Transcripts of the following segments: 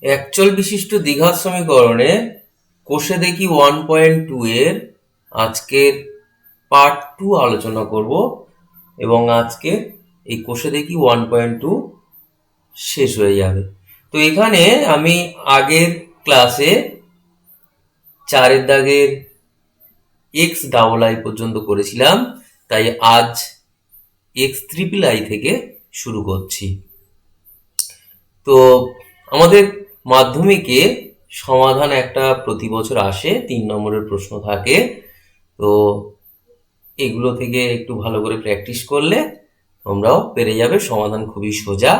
একচল বিশিষ্ট দ্বিঘাত সমীকরণে কোষে দেখি 1.2 এর আজকের পার্ট 2 আলোচনা করব এবং আজকে এই কোষে দেখি 1.2 শেষ হয়ে যাবে। তো এখানে আমি আগের ক্লাসে 4 দাগের এক্স ডাবল আই পর্যন্ত করেছিলাম, তাই আজ এক্স ট্রিপল আই থেকে শুরু করছি। তো আমাদের মাধ্যমিকে সমাধান একটা প্রতি বছর আসে, 3 নম্বরের প্রশ্ন থাকে। তো এগুলো থেকে একটু ভালো করে প্র্যাকটিস করলে তোমরাও পেরে যাবে, সমাধান খুবই সোজা।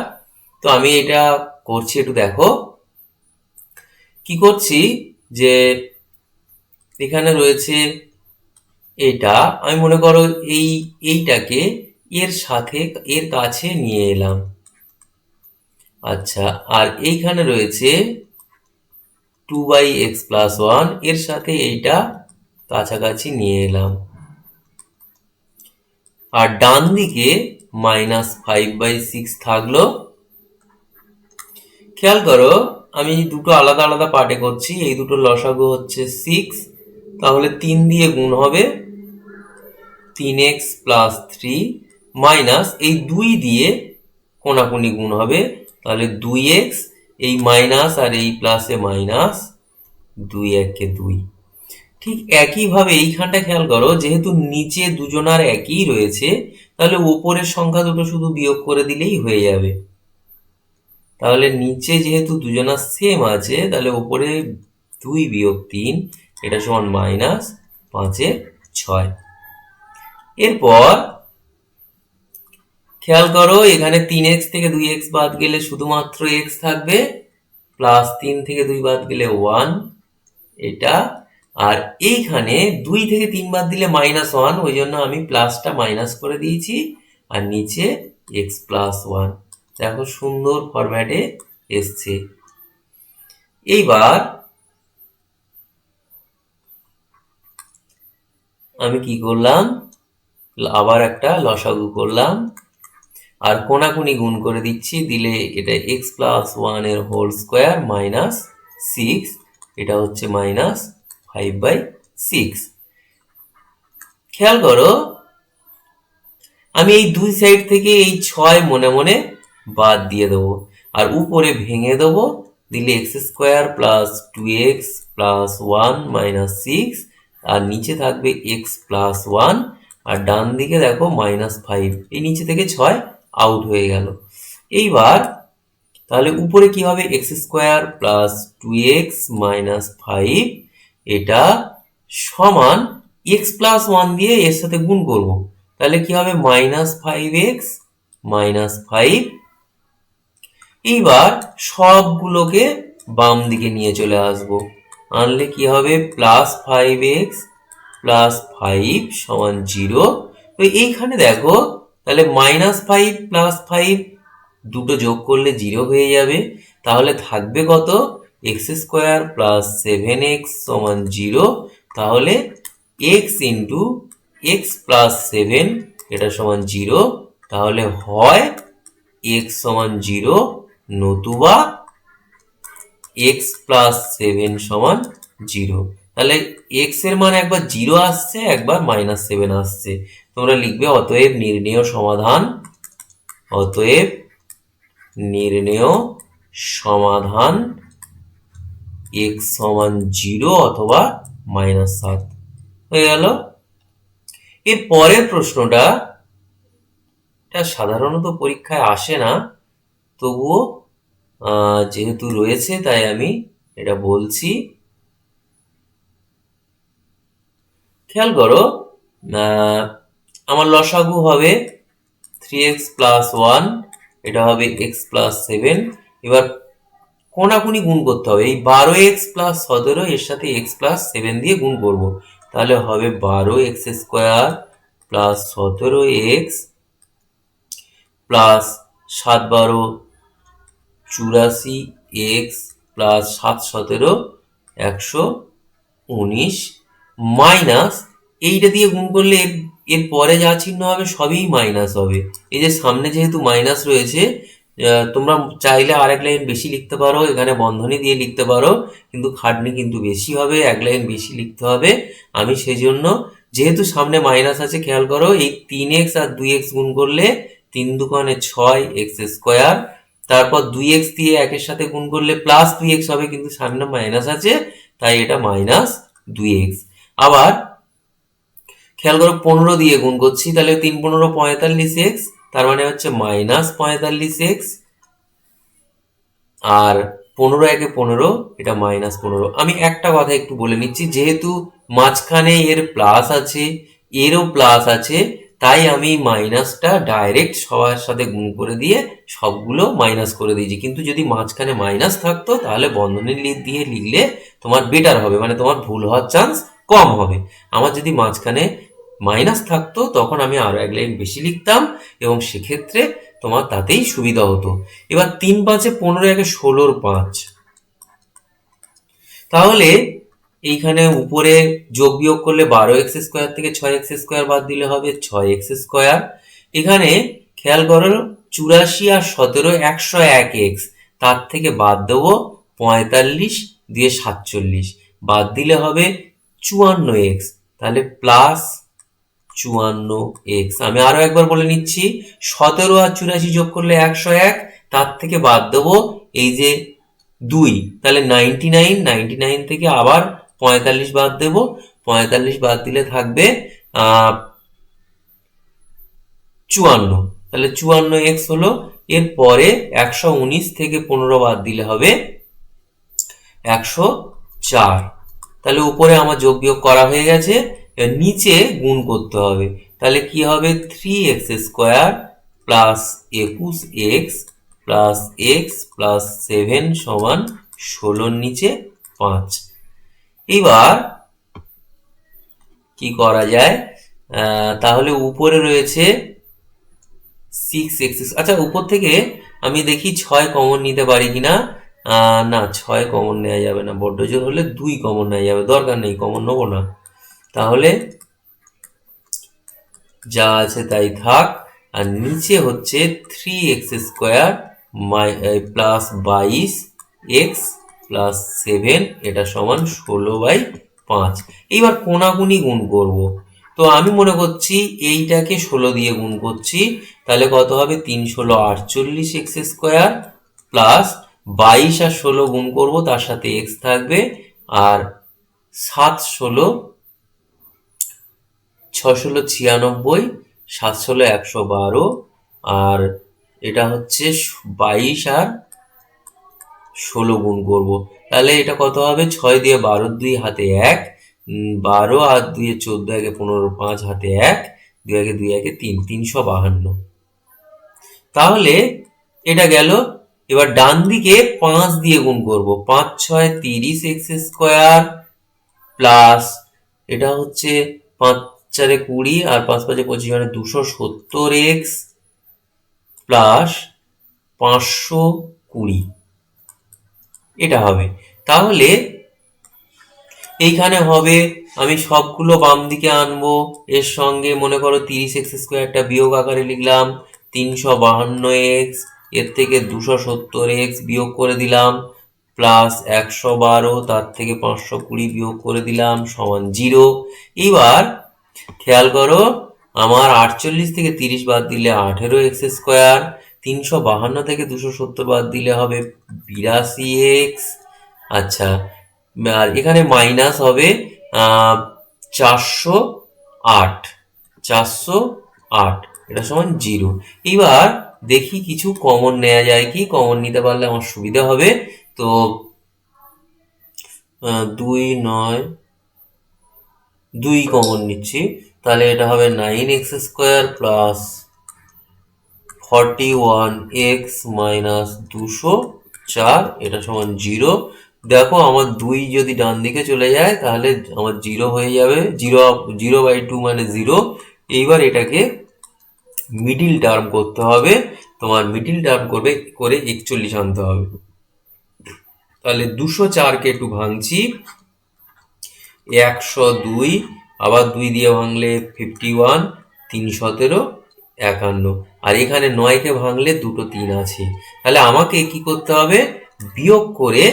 তো আমি এটা করছি, একটু দেখো কি করছি। যে এখানে রয়েছে এটা, আমি মনে করো এইটাকে এর সাথে এর কাছে নিয়ে এলাম। আচ্ছা, আর এইখানে রয়েছে 2/x+1, এর সাথে এইটা কাছাকাছি নিয়ে এলাম। আর ডান দিকে -5/6 থাকলো। খেয়াল করো, আমি দুটো আলাদা আলাদা পার্টে করছি। এই দুটো লসাগু হচ্ছে 6, তাহলে 3 দিয়ে গুণ হবে 3x+3 মাইনাস এই 2 দিয়ে কোনাকুনি গুণ হবে, তাহলে 2x, এই মাইনাস আর এই প্লাসে মাইনাস, 2 একে 2। ঠিক একইভাবে এইখানটা খেয়াল করো, যেহেতু নিচে দুজনার একই রয়েছে, তাহলে ওপরের সংখ্যা দুটো শুধু বিয়োগ করে দিলেই হয়ে যাবে। তাহলে নিচে যেহেতু দুজনার সেম আছে, তাহলে ওপরে 2 বিয়োগ 3, এটা সমান -5/6। এরপর খেয়াল করো, এখানে 3x থেকে 2x বাদ গেলে শুধুমাত্র x থাকবে, প্লাস 3 থেকে 2 বাদ গেলে 1 এটা, আর এইখানে 2 থেকে 3 বাদ দিলে -1, ওই জন্য আমি প্লাসটা মাইনাস করে দিয়েছি, আর নিচে x+1। দেখো সুন্দর ফরম্যাটে এসছে। এইবার আমি কি করলাম, আবার একটা লসাগু করলাম আর কোনাকুনি গুণ করে দিচ্ছি, দিলে এটা x+1 এর হোল স্কোয়ার -6, এটা হচ্ছে -5/6। খেয়াল করো, আমি এই দুই সাইড থেকে এই 6 মনে মনে বাদ দিয়ে দেবো, আর উপরে ভেঙে দেবো, দিলে x² + 2x+1 -6, আর নিচে থাকবে x+1, আর ডান দিকে দেখো -5, এই নিচে থেকে 6 আউট হয়ে গেল। এইবার তাহলে উপরে কি হবে, x² + 2x -5, এটা সমান x+1 দিয়ে এর সাথে গুণ করব, তাহলে কি হবে -5x -5। এইবার সবগুলোকে বাম দিকে নিয়ে চলে আসব, আনলে কি হবে +5x + 5 = 0। তো এইখানে দেখো, তাহলে -5 + 5 দুটো যোগ করলে 0 হয়ে যাবে, তাহলে থাকবে কত, x² + 7x = 0। তাহলে x × x + 7 এটা সমান 0, তাহলে হয় x = 0, নতুবা x + 7 = 0। তাহলে x এর মান একবার 0 আসছে, একবার -7 আসছে। তোমরা লিখবে অতএব নির্ণেয় সমাধান, অতএব নির্ণেয় সমাধান x = 0 অথবা -7 হয়ে গেল। এর পরের প্রশ্নটা, এটা সাধারণত পরীক্ষায় আসে না, তবুও যেহেতু রয়েছে তাই আমি এটা বলছি। খেয়াল করো, আমার লসাগু হবে 3x + 1, এটা হবে x + 7। এবার কোনাকুনি গুণ করতে হবে, এই 12x + 17 এর সাথে x + 7 দিয়ে গুণ করব, তাহলে হবে 12x² + 17x plus 7×12 84x + 7×17 119, minus এইটা দিয়ে গুণ করলে এর পরে যা চিহ্ন হবে সবই মাইনাস হবে। এই যে সামনে যেহেতু মাইনাস রয়েছে, তোমরা চাইলে আরেক লাইন বেশি লিখতে পারো, এখানে বন্ধনী দিয়ে লিখতে পারো, কিন্তু খাটনি কিন্তু বেশি হবে, এক লাইন বেশি লিখতে হবে। আমি সেই জন্য, যেহেতু সামনে মাইনাস আছে, খেয়াল করো এই 3x আর 2x গুণ করলে 3 দুগুণে 6x², তারপর 2x দিয়ে একের সাথে গুণ করলে প্লাস 2x হবে, কিন্তু সামনে মাইনাস আছে তাই এটা মাইনাস 2x। আবার খেয়াল করো 15 দিয়ে গুণ করছি, তাহলে 3 15 45x, তার মানে হচ্ছে মাইনাস 45x, আর 15 একে 15, এটা মাইনাস 15। আমি একটা কথা একটু বলে নিচ্ছি, যেহেতু মাঝখানে এর প্লাস আছে, এরও প্লাস আছে, তাই আমি মাইনাসটা ডাইরেক্ট সবার সাথে গুণ করে দিয়ে সবগুলো মাইনাস করে দিয়েছি। কিন্তু যদি মাঝখানে মাইনাস থাকতো তাহলে বন্ধনী দিয়ে লিখলে তোমার বেটার হবে, মানে তোমার ভুল হওয়ার চান্স কম হবে। আমার যদি মাঝখানে মাইনাস থাকতো তখন আমি আরো এক লাইন বেশি লিখতাম এবং সেক্ষেত্রে তোমার তাতেই সুবিধা হতো। এবার 3 5 15 একে 16 5, তাহলে এইখানে উপরে যোগ বিয়োগ করলে 12x² থেকে 6x² বাদ দিলে হবে 6x²। এখানে খেয়াল করো 84 আর 17 101x, তার থেকে বাদ দেবো 45 দিয়ে 47, বাদ দিলে হবে 54x, তাহলে প্লাস 54x। আমি আরো একবার বলে নিচ্ছি, 17 আর 84 যোগ করলে 101, তার থেকে বাদ দেবো এই যে 2, তাহলে 99 থেকে আবার 45 বাদ দেবো, 45 বাদ দিলে থাকবে 54, তাহলে 54x হলো। এরপরে 119 থেকে 15 বাদ দিলে হবে 104, তাহলে উপরে আমার যোগ বিয়োগ করা হয়ে গেছে, নিচে গুণ করতে হবে। তাহলে কি হবে 3x² plus 21x plus x plus 7 সমান 16 নিচে 5। এবার কি করা যায়, তাহলে উপরে রয়েছে 6x। আচ্ছা, উপর থেকে আমি দেখি 6 কমন নিতে পারি কিনা। না, 6 কমন নেওয়া যাবে না, বড্ড জোর হলে 2 কমন নেওয়া যাবে, দরকার নেই, কমন নেবো না। তাহলে যা আছে তাই থাক, আর নিচে হচ্ছে 3x² প্লাস 22x প্লাস 7, এটা সমান 16/5। এইবার কোনাকুনি গুণ করব, তো আমি মনে করছি এইটাকে 16 দিয়ে গুণ করছি, তাহলে কত হবে 3 16 48x² প্লাস 22 আর 16 গুণ করব, তার সাথে x থাকবে, আর 7 16 6 16 96, 7 16 112, আর এটা হচ্ছে 22 আর 16 গুণ করব, তাহলে এটা কত হবে 6 দিয়ে 12 2 হাতে 1, 12 আর 2 14 একে 15, 5 হাতে 1, 2 একে 2 একে 3, 352। তাহলে এটা গেল। এবার ডান দিকে 5 দিয়ে গুণ করব, 5 6 30x² প্লাস এটা হচ্ছে 5 4 20 আর 5 5 25, মানে 270x প্লাস 520, এটা হবে। তাহলে এইখানে হবে, আমি সবগুলো বাম দিকে আনবো, এর সঙ্গে মনে করো 30x² বিয়োগ আকারে লিখলাম, 352x, এর থেকে 270x বিয়োগ করে দিলাম, প্লাস 112, তার থেকে 520 বিয়োগ করে দিলাম, সমান 0। এবার খেয়াল করো, আমার 48 থেকে 30 বাদ দিলে 18x², 352 থেকে 270 বাদ দিলে হবে 82x। আচ্ছা, আর এখানে মাইনাস হবে 408, 408, এটা সমান 0। এবার দেখি কিছু কমন নেওয়া যায় কি, কমন নিতে পারলে আমার সুবিধা হবে। তো 2 কমন নিচ্ছি, তাহলে এটা হবে 9x² প্লাস 41x মাইনাস 204, এটা সমান 0। দেখো আমার 2 যদি ডান দিকে চলে যায় তাহলে আমার 0 হয়ে যাবে, 0/2 মানে 0। এইবার এটাকে মিডিল টার্ম করতে হবে, তোমার মিডিল টার্ম করে 41 আনতে হবে। তাহলে 204কে একটু ভাঙছি, 102, আবার 2 দিয়ে ভাঙলে 51, 3 17, 51, আর এখানে 9কে ভাঙলে দুটো 3 আছে। তাহলে আমাকে কি করতে হবে, বিয়োগ করে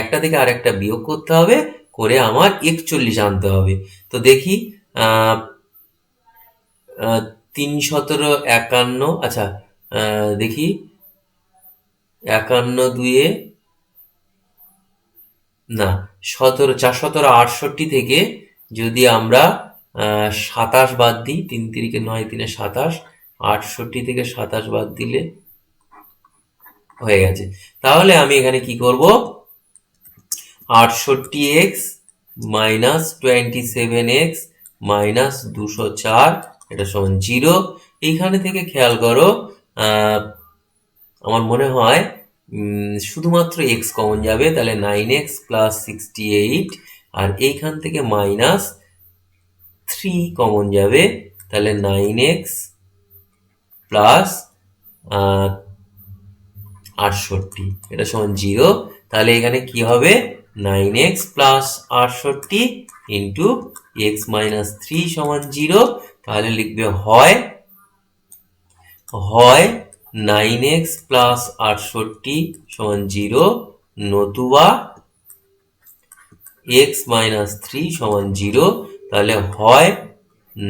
একটা থেকে আরেকটা বিয়োগ করতে হবে, করে আমার 41 আনতে হবে। তো দেখি 3 17 51, আচ্ছা দেখি 51 দুয়ে না 17 4 17 68 থেকে যদি আমরা 27 বাদ দিই, 3 3 9 3 27, 68 থেকে 27 বাদ দিলে হয়ে গেছে। তাহলে আমি এখানে কি করব, 68x মাইনাস 27x মাইনাস 204 এটা সমান 0। এইখানে থেকে খেয়াল করো, আমার মনে হয় শুধুমাত্র x কমন যাবে, তাহলে 9x প্লাস 68, আর এইখান থেকে মাইনাস 3 কমন যাবে, তাহলে 9x প্লাস 68 এটা সমান 0। তাহলে এখানে কি হবে, 9x plus 68 into x minus 3 সমান 0। তাহলে লিখবে হয় 9x প্লাস 68 সমান 0, নতুবা x মাইনাস 3 সমান 0। তাহলে হয়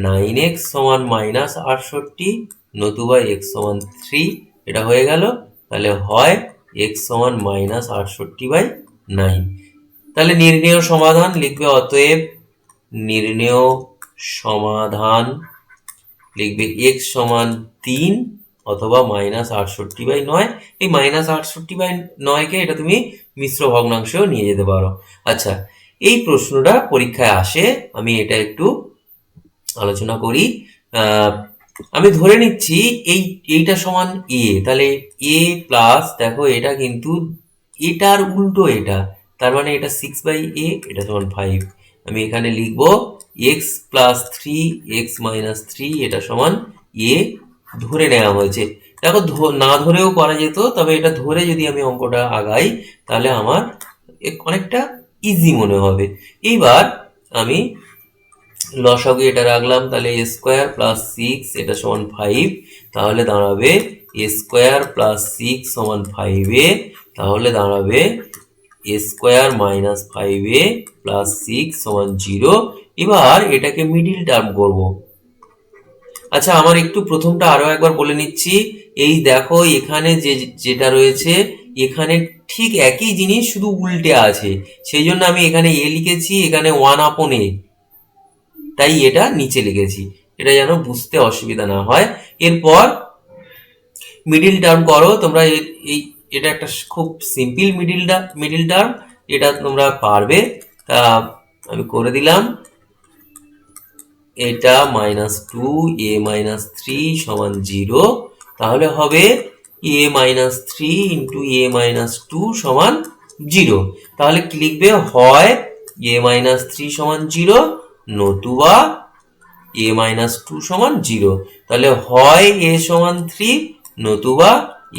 9x সমান মাইনাস 68, নতুবা x সমান 3, এটা হয়ে গেল। তাহলে হয় x সমান মাইনাস 68/9। তাহলে নির্ণেয় সমাধান লিখবে, অতএব নির্ণেয় সমাধান লিখবে x সমান 3 অথবা মাইনাস 68/9। এই মাইনাস 68/9কে এটা তুমি মিশ্র ভগ্নাংশেও নিয়ে যেতে পারো। আচ্ছা, এই প্রশ্নটা পরীক্ষায় আসে, আমি এটা একটু আলোচনা করি। আমি ধরে নিচ্ছি এইটা সমান a, তাহলে a প্লাস, দেখো এটা কিন্তু এটার উল্টো এটা, তার মানে এটা 6/a, এটা সমান 5। আমি এখানে লিখব x প্লাস 3 x মাইনাস 3 এটা সমান a ধরে নেওয়া হয়েছে। দেখো না ধরেও করা যেত, তবে এটা ধরে যদি আমি অঙ্কটা আগাই তাহলে আমার অনেকটা ইজি মনে হবে। এইবার আমি লসাগু এটা রাখলাম, তাহলে a স্কোয়ার প্লাস 6 এটা সমান 5, তাহলে দাঁড়াবে a স্কোয়ার প্লাস 6 সমান 5a, তাহলে দাঁড়াবে a square minus 5a plus 6 সমান 0। এবার এটাকে মিডিল টার্ম করব। আচ্ছা, আমার একটু প্রথমটা আরো একবার বলে নিচ্ছি। এই দেখো এখানে যেটা রয়েছে, এখানে ঠিক একই জিনিস শুধু উল্টে আছে, সেই জন্য আমি এখানে a লিখেছি, এখানে 1/a, তাই এটা নিচে লিখেছি, এটা যেন বুঝতে অসুবিধা না হয়। এরপর মিডিল টার্ম করো তোমরা, এটা একটা খুব সিম্পল মিডিল টার্ম, এটা তোমরা পারবে। তা আমি করে দিলাম, এটা -2 a - 3 সমান 0, তাহলে হবে a - 3 ইন্টু a - 2 সমান 0। তাহলে কি লিখবে, হয় a - 3 সমান 0, নতুবা a - 2 সমান 0। তাহলে হয় a সমান 3, নতুবা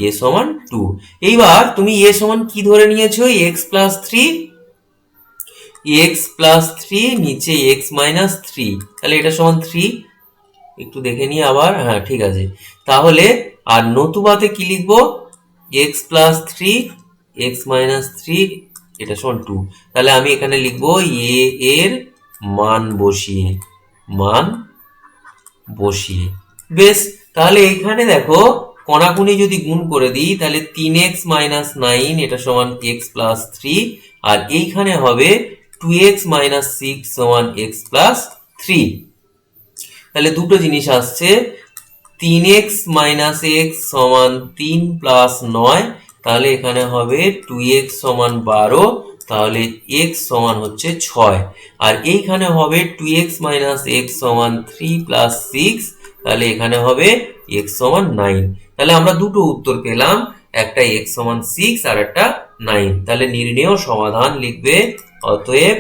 a সমান 2। এইবার তুমি a সমান কি ধরে নিয়েছো, x প্লাস 3, x প্লাস 3 নিচে x মাইনাস 3, তাহলে এটা সমান 3। একটু দেখে নিই আবার, হ্যাঁ ঠিক আছে। তাহলে আর নতুবাতে কি লিখবো, x প্লাস 3 x মাইনাস 3 এটা সমান 2। তাহলে আমি এখানে লিখবো a এর মান বসিয়ে। বেশ, তাহলে এইখানে দেখো কোনাকুনি যদি গুণ করে দিই, তাহলে 3x মাইনাস 9 এটা সমান x প্লাস 3, আর এইখানে হবে 2x মাইনাস 6 সমান x প্লাস 3। তাহলে দুটো জিনিস আসছে, 3x মাইনাস x সমান 3 প্লাস 9, তাহলে এখানে হবে 2x সমান 12, তাহলে x সমান হচ্ছে 6, আর এইখানে হবে 2x মাইনাস x সমান 3 প্লাস 6, তাহলে এখানে হবে x সমান 9। তাহলে আমরা দুটো উত্তর পেলাম, একটা x সমান 6 আর একটা 9। তাহলে নির্ণেয় সমাধান লিখবে, অতএব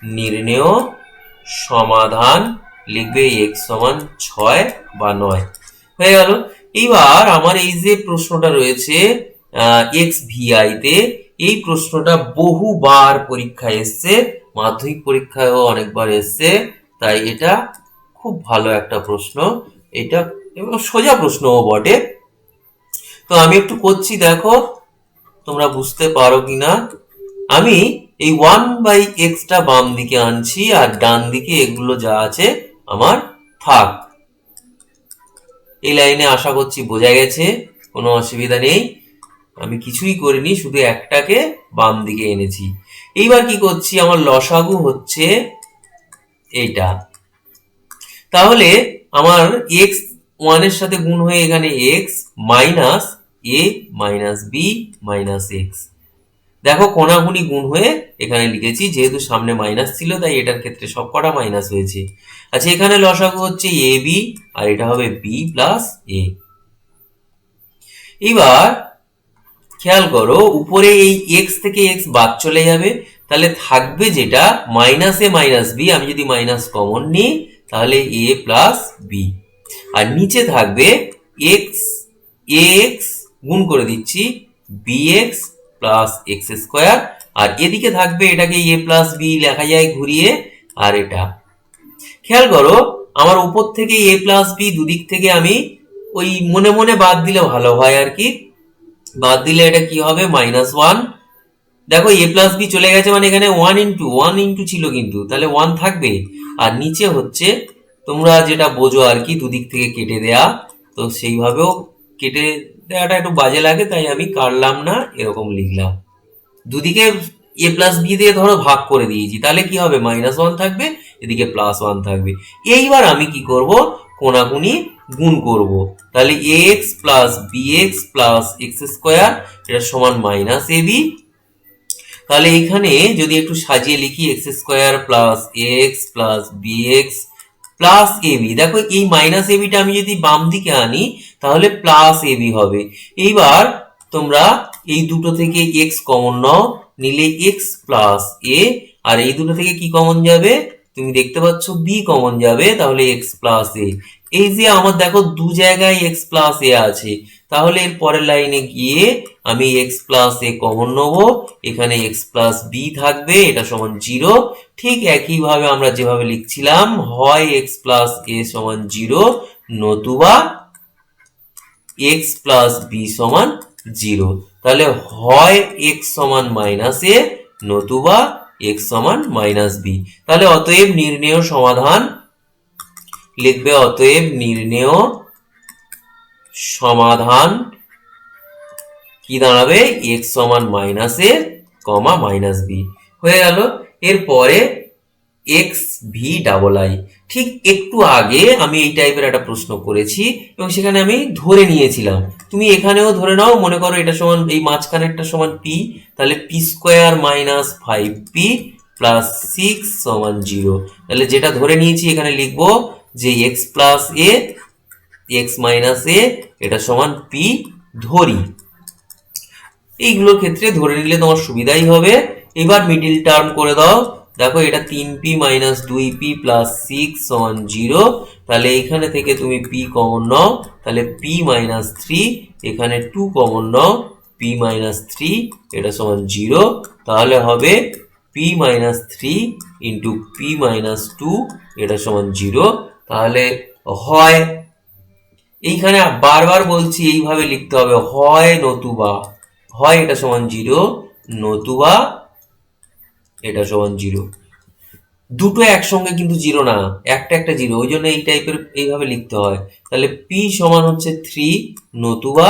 নির্ণেয় সমাধান লিখবে x সমান 6 বা 9। হয়ে গেল। এইবার আমার এই যে প্রশ্নটা রয়েছে xvi তে, এই প্রশ্নটা বহুবার পরীক্ষায় এসছে, মাধ্যমিক পরীক্ষায়ও অনেকবার এসছে, তাই এটা খুব ভালো একটা প্রশ্ন। এটা সোজা প্রশ্নও বটে। তো আমি একটু করছি, দেখো তোমরা বুঝতে পারো কিনা। আমি এই 1/x বাম দিকে আনছি আর ডান দিকে এগুলো যা আছে আমার থাক। এই লাইনে আশা করছি বোঝা গেছে, কোনো অসুবিধা নেই। আমি কিছুই করিনি, শুধু একটাকে বাম দিকে এনেছি। এইবার কি করছি, আমার লসাগু হচ্ছে এইটা। তাহলে আমার এক্স 1 এর সাথে গুণ হয়ে এখানে এক্স মাইনাস এ মাইনাস বি মাইনাস এক্স। দেখো কোনাগুনি গুণ হয়ে এখানে লিখেছি, যেহেতু সামনে মাইনাস ছিল তাই এটার ক্ষেত্রে সবকটা মাইনাস হয়েছে। আচ্ছা, এখানে লসাগু হচ্ছে এ বি আর এটা হবে বি প্লাস এ। এবার খেয়াল করো, উপরে এই এক্স থেকে এক্স বাদ চলে যাবে, তাহলে থাকবে যেটা মাইনাস এ মাইনাস বি। আমি যদি মাইনাস কমন নিই তাহলে এ প্লাস বি, আর নিচে থাকবে এক্স এক্স গুণ করে দিচ্ছি b x plus x square, আর এদিকে থাকবে এটাকে এ প্লাস বি লেখা যায় ঘুরিয়ে। আর এটা খেয়াল করো, আমার উপর থেকে এ প্লাস বি দুদিক থেকে আমি ওই মনে মনে বাদ দিলে ভালো হয় আর কি। বাদ দিলে এটা কি হবে, -1। দেখো এ প্লাস বি চলে গেছে, মানে এখানে 1 ইন্টু ছিল কিন্তু, তাহলে 1 থাকবে। আর নিচে হচ্ছে তোমরা যেটা বোঝো আর কি, দুদিক থেকে কেটে দেয়া, তো সেইভাবেও কেটে দেওয়াটা একটু বাজে লাগে, তাই আমি কাটলাম না, এরকম লিখলাম। দুদিকে এ প্লাস বি দিয়ে ধরো ভাগ করে দিয়েছি, তাহলে কি হবে, -1 থাকবে, এদিকে +1 থাকবে। এইবার আমি কি করব, কোনাকুনি গুণ করব। তাহলে X plus B x plus x square এটা সমান মাইনাস এ বি। তাহলে এখানে যদি একটু সাজিয়ে লিখি, X square plus X plus B x plus A B. দেখো এই মাইনাস এবিটা আমি যদি বাম দিকে আনি তাহলে প্লাস এবি হবে। এইবার তোমরা এই দুটো থেকে এক্স কমন নাও, নিলে এক্স প্লাস এ, আর এই দুটো থেকে কি কমন যাবে, তুমি দেখতে পাচ্ছ বি কমন যাবে, তাহলে এক্স প্লাস এ। এই যে আমার দেখো দু জায়গায় এক্স প্লাস এ আছে, তাহলে এর পরের লাইনে গিয়ে আমি এক্স প্লাস এ কমন নেবো, এখানে এক্স প্লাস বি থাকবে, এটা সমান 0। ঠিক একইভাবে আমরা যেভাবে লিখছিলাম, হয় এক্স প্লাস এ সমান 0, নতুবা এক্স প্লাস বি সমান 0। তাহলে হয় এক্স সমান মাইনাস এ, নতুবা এক্স সমান মাইনাস বি। তাহলে অতএব নির্ণেয় সমাধান লিখবে, অতএব নির্ণেয় সমাধান কি দাঁড়াবে, এক্স সমান মাইনাস এ কমা মাইনাস বি হয়ে গেল। এরপরে এক্স ভি ডাবল আই। ঠিক একটু আগে আমি এই টাইপের একটা প্রশ্ন করেছি এবং সেখানে আমি ধরে নিয়েছিলাম, তুমি এখানেও ধরে নাও, মনে করো এটা সমান, এই মাঝখানেরটা সমান পি, তাহলে P square minus 5p plus 6 সমান 0। তাহলে যেটা ধরে নিয়েছি এখানে লিখবো যে x plus a x minus a এটা সমান পি ধরি। এইগুলোর ক্ষেত্রে ধরে নিলে তোমার সুবিধাই হবে। এবার মিডিল টার্ম করে দাও, দেখো এটা 3p মাইনাস 2p প্লাস 6 সমান 0। তাহলে এখানে থেকে তুমি p কমন নাও, তাহলে p মাইনাস 3, এখানে 2 কমন নাও, p মাইনাস 3 এটা সমান 0। তাহলে হবে p minus 3 into p minus 2 এটা সমান 0। তাহলে হয়, এইখানে বারবার বলছি এইভাবে লিখতে হবে, হয় নতুবা, হয় এটা সমান 0, নতুবা এটা সমান 0। দুটো একসঙ্গে কিন্তু 0 না, একটা একটা 0, ওই জন্য এই টাইপের এইভাবে লিখতে হয়। তাহলে p সমান হচ্ছে 3, নতুবা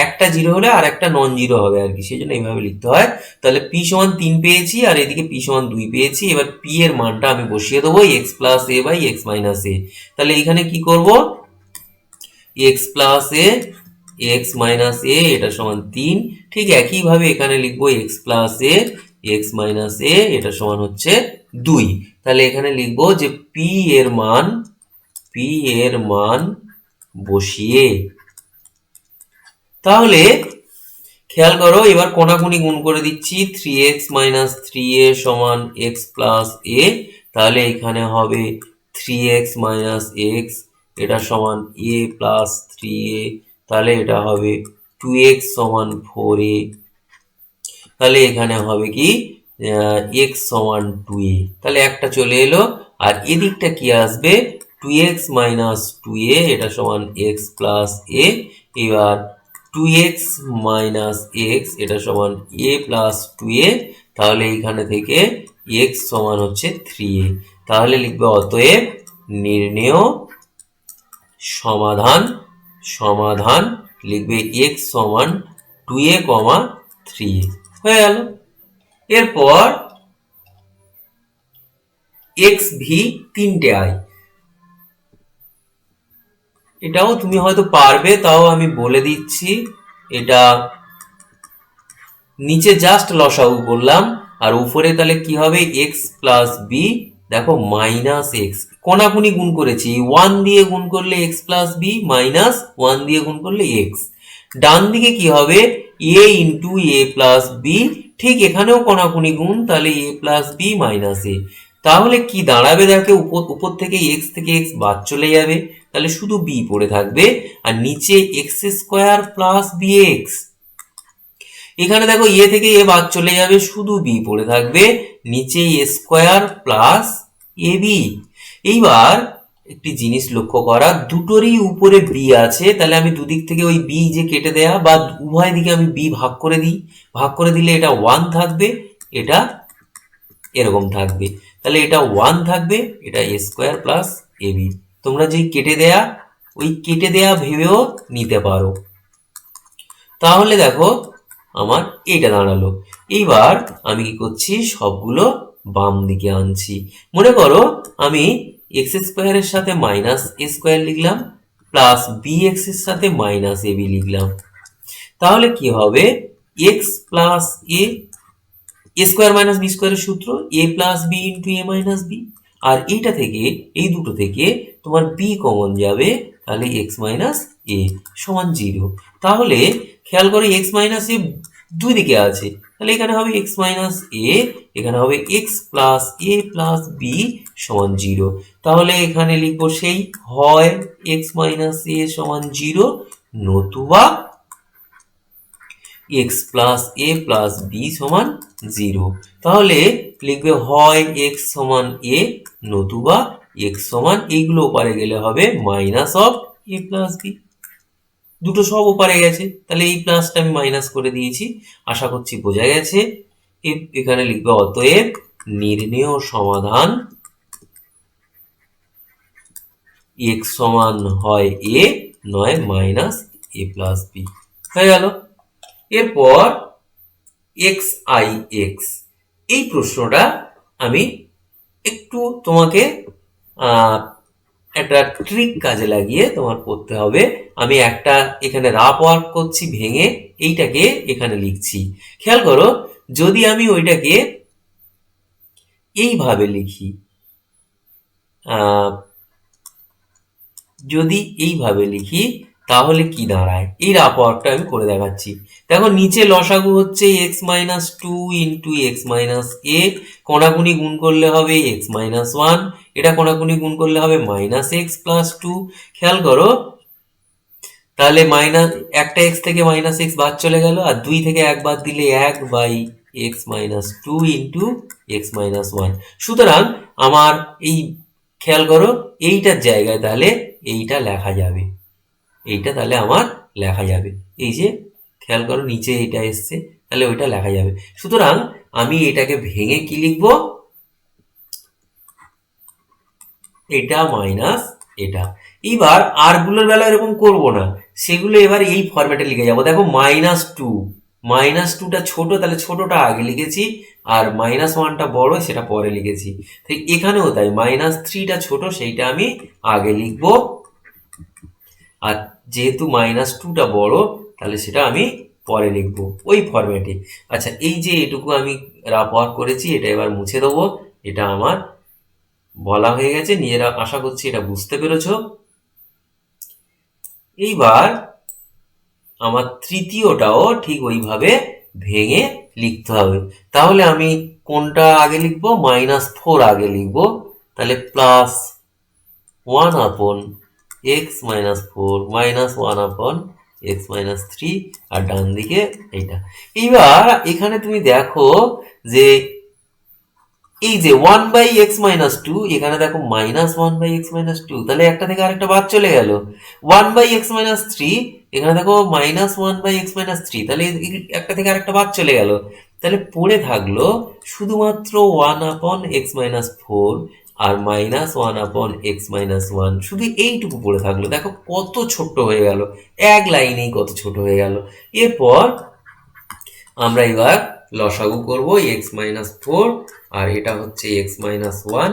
একটা 0 হলে আর একটা নন 0 হবে আর কি, সেই জন্য এইভাবে লিখতে হয়। তাহলে p সমান 3 পেয়েছি আর এদিকে p সমান 2 পেয়েছি। এবার p এর মানটা আমি বসিয়ে দেবো x plus a by x minus এ। তাহলে এখানে কি করব, x plus a x minus a এটা সমান 3। ঠিক একইভাবে এখানে লিখবো x plus a x minus a এটা সমান হচ্ছে 2। তাহলে এখানে লিখবো যে পি এর মান বসিয়ে, তাহলে খেয়াল করো এবার কোনাকুনি গুণ করে দিচ্ছি, 3x মাইনাস 3a সমান এক্স প্লাস এ। তাহলে এখানে হবে 3x মাইনাস এক্স এটা সমান এ প্লাস 3a, তাহলে এটা হবে 2x সমান 4a। তাহলে এখানে হবে কি, x সমান 2a। তাহলে একটা চলে এলো, আর এদিকটা কি আসবে, 2x মাইনাস 2a এটা সমান x প্লাস a। এবার 2x মাইনাস x এটা সমান a প্লাস 2a। তাহলে এইখানে থেকে x সমান হচ্ছে 3a। তাহলে লিখবে অতএব নির্ণেয় সমাধান সমাধান লিখবে x সমান 2a, 3a হয়ে গেল। এরপর xv 3টে i, এটাও তুমি হয়তো পারবে, তাও আমি বলে দিচ্ছি। এটা নিচে জাস্ট লসাগু করলাম, আর উপরে তাহলে কি হবে x প্লাস বি, দেখো মাইনাস এক্স, কোনাকুনি গুণ করেছি, 1 দিয়ে গুণ করলে x প্লাস বি মাইনাস 1 দিয়ে গুণ করলে x। ডান দিকে কি হবে a into A plus B, ঠিক এখানেও কোনাকুনি গুণ, তাহলে a প্লাস বি মাইনাস এ। তাহলে কি দাঁড়াবে দেখো, উপর থেকে x থেকে x বাদ চলে যাবে, তাহলে শুধু b পড়ে থাকবে, আর নিচে X square plus B X. এখানে দেখো এ থেকে এ বাদ চলে যাবে, শুধু বি পড়ে থাকবে, নিচে এ স্কোয়ার প্লাস এ বি। এইবার একটি জিনিস লক্ষ্য করা, দুটোরই উপরে বি আছে, তাহলে আমি দুদিক থেকে ওই বি যে কেটে দেয়া বা উভয় দিকে আমি বি ভাগ করে দিই, ভাগ করে দিলে এটা 1 থাকবে, এটা এরকম থাকবে, তাহলে এটা 1 থাকবে, এটা এ স্কোয়ার প্লাস এ বি। তোমরা যে কেটে দেয়া, ওই কেটে দেয়া ভেবেও নিতে পারো। তাহলে দেখো আমার এইটা দাঁড়ালো। এইবার আমি কি করছি, সবগুলো বাম দিকে আনছি। মনে করো আমি এক্স স্কোয়ারের সাথে মাইনাস এ স্কোয়ার লিখলাম, প্লাস বি এক্স এর সাথে মাইনাস এ বি লিখলাম। তাহলে কি হবে এক্স প্লাস এ, এ স্কোয়ার মাইনাস বি স্কোয়ারের সূত্র এ প্লাস বি ইন্টু এ মাইনাস বি। আর এইটা থেকে, এই দুটো থেকে তোমার বি কমন যাবে, তাহলে এক্স মাইনাস এ সমান 0। তাহলে খেয়াল করো এক্স মাইনাস এ দুই দিকে আছে, তাহলে এখানে হবে এক্স মাইনাস এ, এখানে হবে এক্স প্লাস এ প্লাস বি সমান 0। তাহলে এখানে লিখবো সেই হয় এক্স মাইনাস এ সমান 0, নতুবা x প্লাস এ প্লাস বি সমান 0। তাহলে লিখবে হয় x সমান a, নতুবা x সমান, এইগুলো ওপারে গেলে হবে minus of A plus B. দুটো সব ওপারে গেছে, তাহলে এই প্লাসটা আমি মাইনাস করে দিয়েছি। আশা করছি বোঝা গেছে। এখানে লিখবে অতএব নির্ণেয় সমাধান x সমান হয় a, নয় মাইনাস এ প্লাস বি হয়ে গেল। এরপর এক্স আই এক্স, এই প্রশ্নটা আমি একটু তোমাকে একটা ট্রিক কাজে লাগিয়ে তোমার করতে হবে। আমি একটা এখানে রাফ ওয়ার্ক করছি ভেঙে, এইটাকে এখানে লিখছি। খেয়াল করো, যদি আমি ওইটাকে এইভাবে লিখি, যদি এইভাবে লিখি তাহলে কি দাঁড়ায়, এই রাফ ওয়ার্কটা আমি করে দেখাচ্ছি। দেখো নিচে লসাগু হচ্ছে x minus 2 into x minus a, কোনাকুনি গুণ করলে হবে এক্স মাইনাস 1, এটা কোনাকুনি গুণ করলে হবে মাইনাস এক্স প্লাস 2। খেয়াল করো, তাহলে মাইনাস একটা এক্স থেকে মাইনাস এক্স বাদ চলে গেল, আর 2 থেকে 1 বাদ দিলে 1 by x minus 2 into x minus 1। সুতরাং আমার এই, খেয়াল করো এইটার জায়গায় তাহলে এইটা লেখা যাবে, এইটা তাহলে আমার লেখা যাবে। এই যে খেয়াল করো নিচে এটা এসছে, তাহলে ওইটা লেখা যাবে। সুতরাং আমি এটাকে ভেঙে কি লিখবো, এটা মাইনাস এটা। এবার আর গুলোর বেলা এরকম করব না, সেগুলো এবার এই ফরম্যাটে লিখে যাবো। দেখো মাইনাস টুটা ছোট, তাহলে ছোটটা আগে লিখেছি, আর মাইনাস 1টা বড়, সেটা পরে লিখেছি। তো এখানেও তাই, মাইনাস 3টা ছোট, সেইটা আমি আগে লিখবো, আর যেহেতু মাইনাস 2টা বড়, তাহলে সেটা আমি পরে লিখবো ওই ফরম্যাটে। আচ্ছা, এই যে এটুকু আমি রাফ ওয়ার্ক করেছি, এটা এবার মুছে দেবো। এটা আমার বলা হয়ে গেছে, নিজেরা আশা করছি এটা বুঝতে পেরেছো। এইবার আমার তৃতীয়টাও ঠিক ওইভাবে ভেঙে লিখতে হবে। তাহলে আমি কোনটা আগে লিখবো, -4 আগে লিখবো, তাহলে প্লাস 1 আপন এক্স মাইনাস 4 মাইনাস 1 আপন এক্স মাইনাস 3, আর ডান দিকে এইটা। এইবার এখানে তুমি দেখো যে এই যে 1/x-2, এখানে দেখো -1/x-2, তাহলে একটা থেকে আরেকটা বাদ চলে গেল। 1/x-3, এখানে দেখো -1/x-3, তাহলে একটা থেকে আরেকটা বাদ চলে গেল। তাহলে পড়ে থাকলো শুধুমাত্র 1/x-4 আর -1/x-1, শুধু এইটুকু পড়ে থাকলো। দেখো কত ছোট্ট হয়ে গেল, এক লাইনেই কত ছোট হয়ে গেল। এরপর আমরা এবার লসাগু করব x-4, আর এটা হচ্ছে x-1,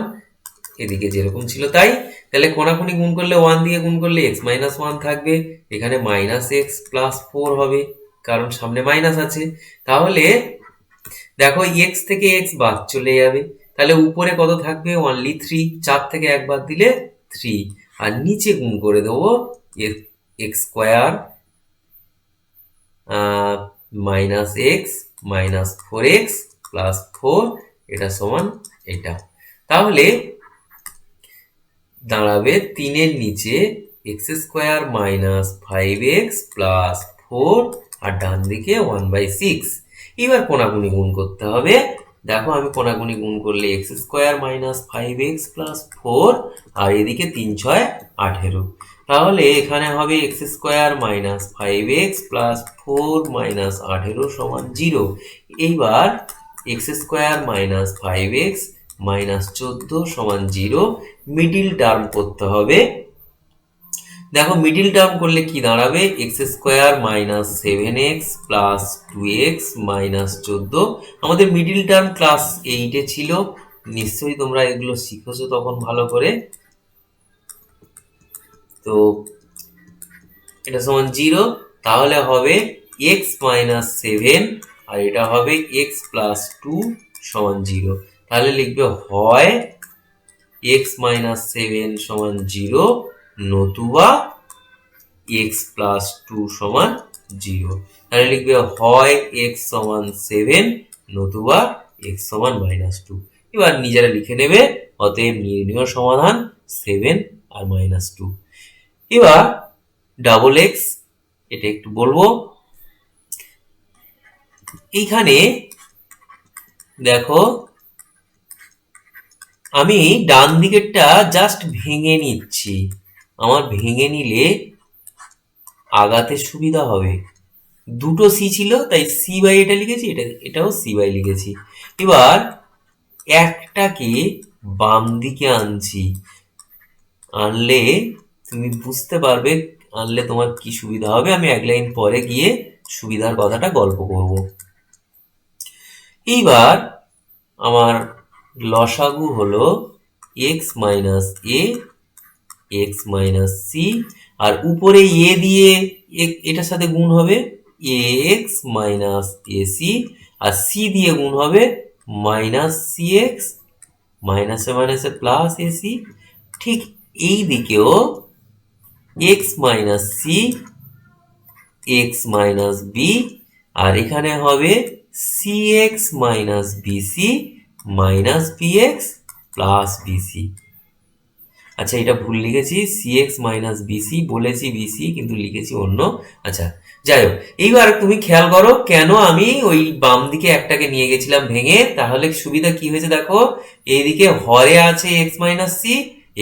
এদিকে যেরকম ছিল তাই। তাহলে কোনাকুনি গুণ করলে 1 দিয়ে গুণ করলে x-1 থাকবে, এখানে -x+4 হবে কারণ সামনে মাইনাস আছে। তাহলে দেখো x থেকে x বাদ চলে যাবে, তাহলে উপরে কত থাকবে? অনলি 3, 4 থেকে 1 বাদ দিলে 3, আর নিচে গুণ করে দেবো x² -x-4x+4, এটা সমান এটা। তাহলে দাঁড়াবে 3 এর নিচে x² -5x+4, আর ডান দিকে 1/6। এবার কোনাকুনি গুণ করতে হবে। দেখো আমি কোনাকুনি গুণ করলে x² -5x+4, আর এদিকে 3 6 18, তাহলে এখানে হবে x² -5x+4 -18 সমান 0। এইবার x² -5x -14 সমান 0, মিডিল টার্ম করতে হবে। দেখো মিডিল টার্ম করলে কি দাঁড়াবে? x² -7x+2x -14। আমাদের মিডিল টার্ম ক্লাস 8-এ ছিল, নিশ্চয়ই তোমরা এগুলো শিখেছো তখন ভালো করে। তো এটা সমান 0, তাহলে হবে x - 7, আর এটা হবে x + 2 সমান 0। তাহলে লিখবে হয় x - 7 সমান 0, নতুবা x + 2 সমান 0। তাহলে লিখবে হয় x সমান 7, নতুবা x সমান -2। এবার নিজেরা লিখে নেবে। অতএব নির্ণেয় সমাধান 7 আর -2। এবার ডাবল এক্স, এটা একটু বলবো। এইখানে দেখো আমি ডান দিকেরটা জাস্ট ভেঙে নিচ্ছি, আমার ভেঙে নিলে আগাতে সুবিধা হবে। দুটো সি ছিল তাই সি বাই এটা লিখেছি, এটাও সি বাই লিখেছি। এবার একটাকে বাম দিকে আনছি, আনলে তুমি বুঝতে পারবে, আনলে তোমার কি সুবিধা হবে। আমি এক লাইন পরে গিয়ে সুবিধার কথাটা গল্প করব। এইবার আমার লসাগু হলো x - a, x - c, আর উপরে এ দিয়ে এটার সাথে গুণ হবে ax - ac, আর সি দিয়ে গুণ হবে -cx, মাইনাসে মাইনাসে প্লাস ac। ঠিক এই দিকেও x - c, x - b, আর এখানে হবে cx - bc -bx plus bc। আচ্ছা, এটা ভুল লিখেছি, cx - bc বলেছি bc, কিন্তু লিখেছি অন্য। আচ্ছা, যাই হোক, এইবার তুমি খেয়াল করো কেন আমি ওই বাম দিকে একটাকে নিয়ে গেছিলাম ভেঙে। তাহলে সুবিধা কি হয়েছে দেখো, এইদিকে হরে আছে x - c,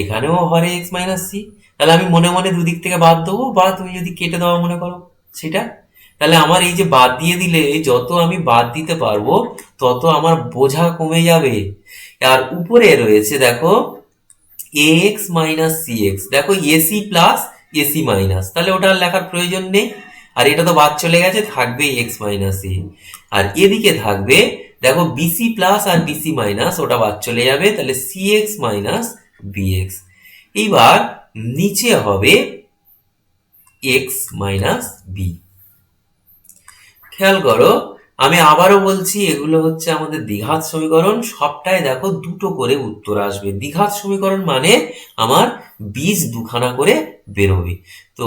এখানেও হরে x - c। তাহলে আমি মনে মনে দুদিক থেকে বাদ দেবো, বা তুমি যদি কেটে দেওয়া মনে করো সেটা। তাহলে আমার এই যে বাদ দিয়ে দিলে, যত আমি বাদ দিতে পারবো তত আমার বোঝা কমে যাবে। আর উপরে রয়েছে দেখো ax - cx, দেখো ac প্লাস ac মাইনাস, তাহলে ওটা আর লেখার প্রয়োজন নেই। আর এটা তো বাদ চলে গেছে, থাকবে x - a। আর এদিকে থাকবে দেখো bc প্লাস আর bc মাইনাস, ওটা বাদ চলে যাবে, তাহলে cx - bx। এইবার নিচে হবে x - b। খেয়াল করো, আমি আবারও বলছি, এগুলো হচ্ছে আমাদের দ্বিঘাত সমীকরণ। সবটাই দেখো দুটো করে উত্তর আসবে। দ্বিঘাত সমীকরণ মানে আমার বীজ দুখানা করে বেরোবে। তো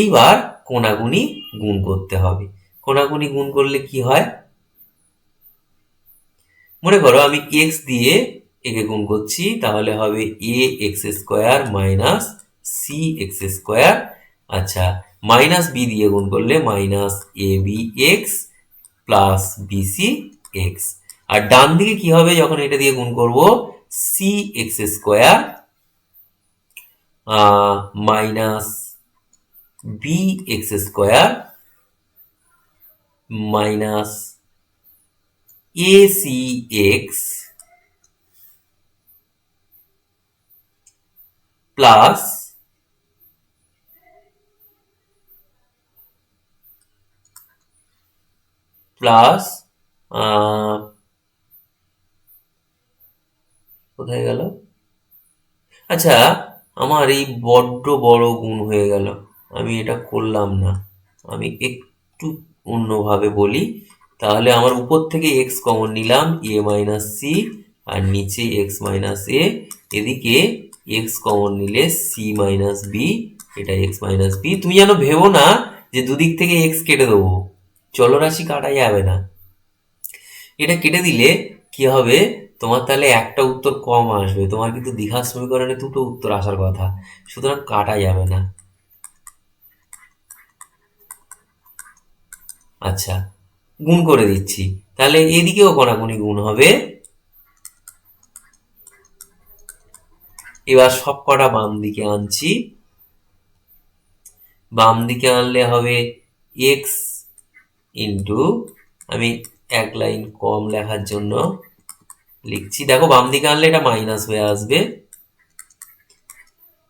এইবার কোনাগুনি গুণ করতে হবে। কোনাগুনি গুণ করলে কি হয়, মনে করো আমি x দিয়ে একে গুণ করছি, তাহলে হবে ax² -cx²। আচ্ছা, মাইনাস বি দিয়ে গুণ করলে -abx প্লাস bcx। আর ডান দিকে কি হবে যখন এটা দিয়ে গুণ করব, C X square minus B X square minus A C x plus plus কোথায় গেল? আচ্ছা, আমার এই বড্ড বড় গুণ হয়ে গেল, আমি এটা করলাম না, আমি একটু অন্যভাবে বলি। তাহলে আমার উপর থেকে এক্স কমন নিলাম, এ মাইনাস সি, আর নিচে এক্স মাইনাস এ, এদিকে এক্স কমন নিলে সি মাইনাস বি, এটা এক্স মাইনাস বি। তুমি যেন ভেবো না যে দুদিক থেকে এক্স কেটে দেবো, চলরাশি কাটা যাবে না। এটা কেটে দিলে কি হবে, তোমার তাহলে একটা উত্তর কম আসবে, তোমার কিন্তু দ্বিঘাত সমীকরণে দুটো উত্তর আসার কথা, সুতরাং কাটা যাবে না। আচ্ছা, গুণ করে দিচ্ছি, তাহলে এদিকেও কোনাকুনি গুণ হবে। এবার সব কটা বাম দিকে আনছি, বাম দিকে আনলে হবে এক্স ইন্টু, আমি এক লাইন কম লেখার জন্য লিখছি, দেখো বাম দিকে আনলে এটা মাইনাস হয়ে আসবে,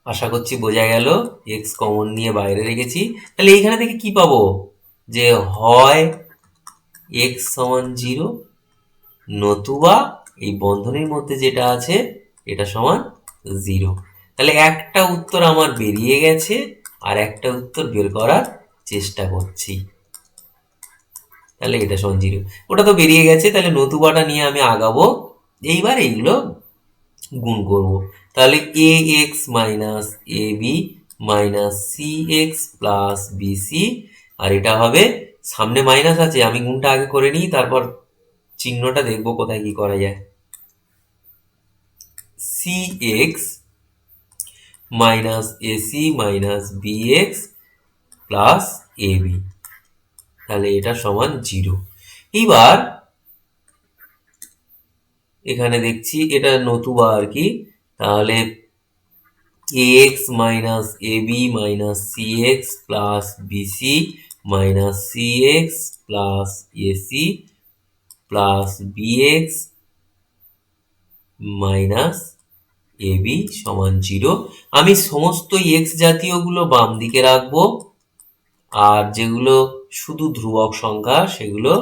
আশা করছি বোঝা গেল। এক্স কমন নিয়ে বাইরে রেখেছি, তাহলে এইখানে থেকে কি পাবো, যে হয় এক্স সমান 0, নতুবা এই বন্ধনীর মধ্যে যেটা আছে এটা সমান 0। তাহলে একটা উত্তর আমার বেরিয়ে গেছে, আর একটা উত্তর বের করার চেষ্টা করছি। তাহলে এটা সমান 0, ওটা তো বেরিয়ে গেছে, তাহলে নতুবাটা নিয়ে আমি আগাবো। এইবার এইগুলো গুণ করব, তাহলে a x minus a b minus c x plus b c, আর এটা হবে, সামনে মাইনাস আছে, আমি গুণটা আগে করে নিই, তারপর চিহ্নটা দেখবো কোথায় কি করা যায়। C x minus a c minus B x plus a b, তাহলে এটা সমান 0। এইবার এখানে দেখছি এটা নতুবা আর কি, তাহলে ax minus ab minus cx plus bc minus cx plus ac plus bx minus ab সমান 0। আমি সমস্ত এক্স জাতীয়গুলো বাম দিকে রাখবো, আর যেগুলো শুধু ধ্রুবক সংখ্যা সেগুলো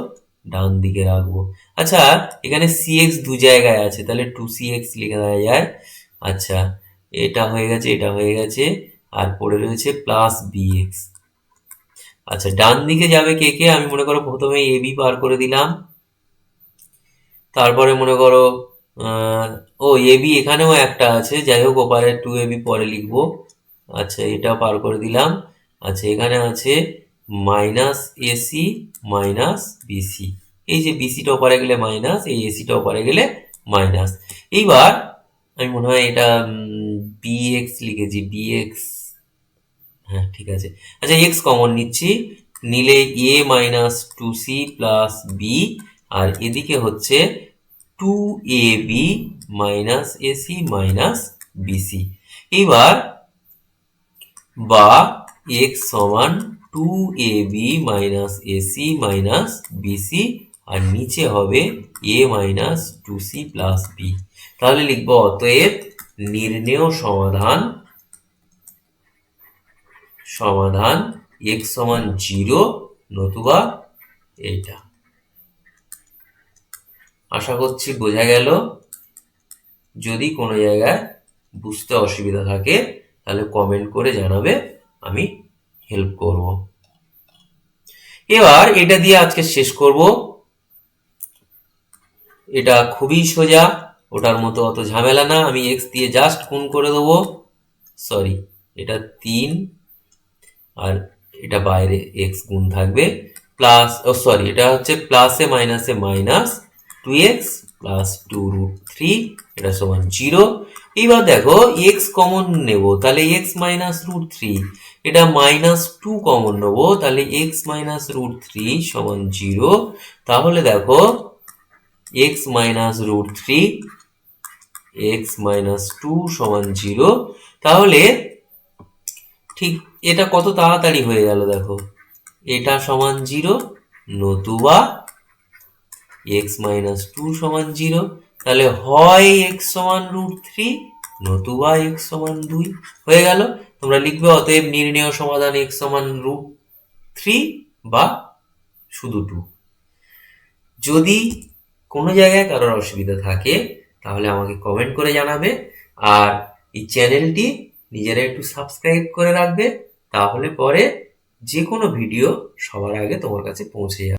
ডান দিকে রাখবো। আচ্ছা, এখানে সিএক্স দু জায়গায় আছে, তাহলে 2cx লিখে দেওয়া যায়। আচ্ছা, এটা হয়ে গেছে, এটা হয়ে গেছে, আর পড়ে রয়েছে প্লাস বিএক্স। আচ্ছা, ডান দিকে যাবে কে কে, আমি মনে করো প্রথমে এবি পার করে দিলাম, তারপরে মনে করো ও এবি এখানেও একটা আছে, যাই হোক ওপারে 2ab পরে লিখবো। আচ্ছা, এটা পার করে দিলাম। আচ্ছা, এখানে আছে মাইনাস এসি মাইনাস বিসি, এই যে বিসিটা ওপারে গেলে মাইনাস, এই এসিটা ওপারে গেলে মাইনাস। এইবার আমি মনে হয় এটা বিএক্স লিখেছি, বিএক্স, হ্যাঁ ঠিক আছে। আচ্ছা, এক্স কমন নিচ্ছি, নিলে এ মাইনাস 2c প্লাস বি, আর এদিকে হচ্ছে 2ab minus a c minus BC. এইবার বা এক্স সমান 2ab minus a c minus b c, আর নিচে হবে এ মাইনাস 2c প্লাস বি। তাহলে লিখবো অতএব নির্ণেয় সমাধান, সমাধান এক্স সমান 0 নতুবা এইটা। আশা করছি বোঝা গেল। যদি কোনো জায়গায় বুঝতে অসুবিধা থাকে তাহলে কমেন্ট করে জানাবে, আমি হেল্প করব। এবার এটা দিয়ে আজকে শেষ করব। এটা খুবই সোজা, ওটার মতো অত ঝামেলা না, আমি এক্স দিয়ে জাস্ট গুণ করে দেবো। সরি, এটা 3, আর এটা বাইরে এক্স গুণ থাকবে, প্লাস, ও সরি, এটা হচ্ছে প্লাসে মাইনাসে মাইনাস 2x প্লাস 2√3, এটা সমান 0। এইবার দেখো এক্স কমন নেব, তাহলে এক্স মাইনাস √3, এটা মাইনাস 2 কমন নেবো, তাহলে এক্স মাইনাস √3 সমান 0। তাহলে দেখো x minus root three x minus two সমান 0। তাহলে ঠিক এটা কত তাড়াতাড়ি হয়ে গেল দেখো, এটা সমান 0 নতুবা এক্স মাইনাস টু সমান 0। তাহলে হয় এক্স সমান রুট থ্রি নতুবা এক্স সমান 2 হয়ে গেল। তোমরা লিখবে অতএব নির্ণেয় সমাধান এক্স সমান রুট থ্রি বা শুধু 2। যদি কোনো জায়গায় কারোর অসুবিধা থাকে তাহলে আমাকে কমেন্ট করে জানাবে, আর এই চ্যানেলটি নিজেরা একটু সাবস্ক্রাইব করে রাখবে, তাহলে পরে যে কোনো ভিডিও সবার আগে তোমার কাছে পৌঁছে যাবে।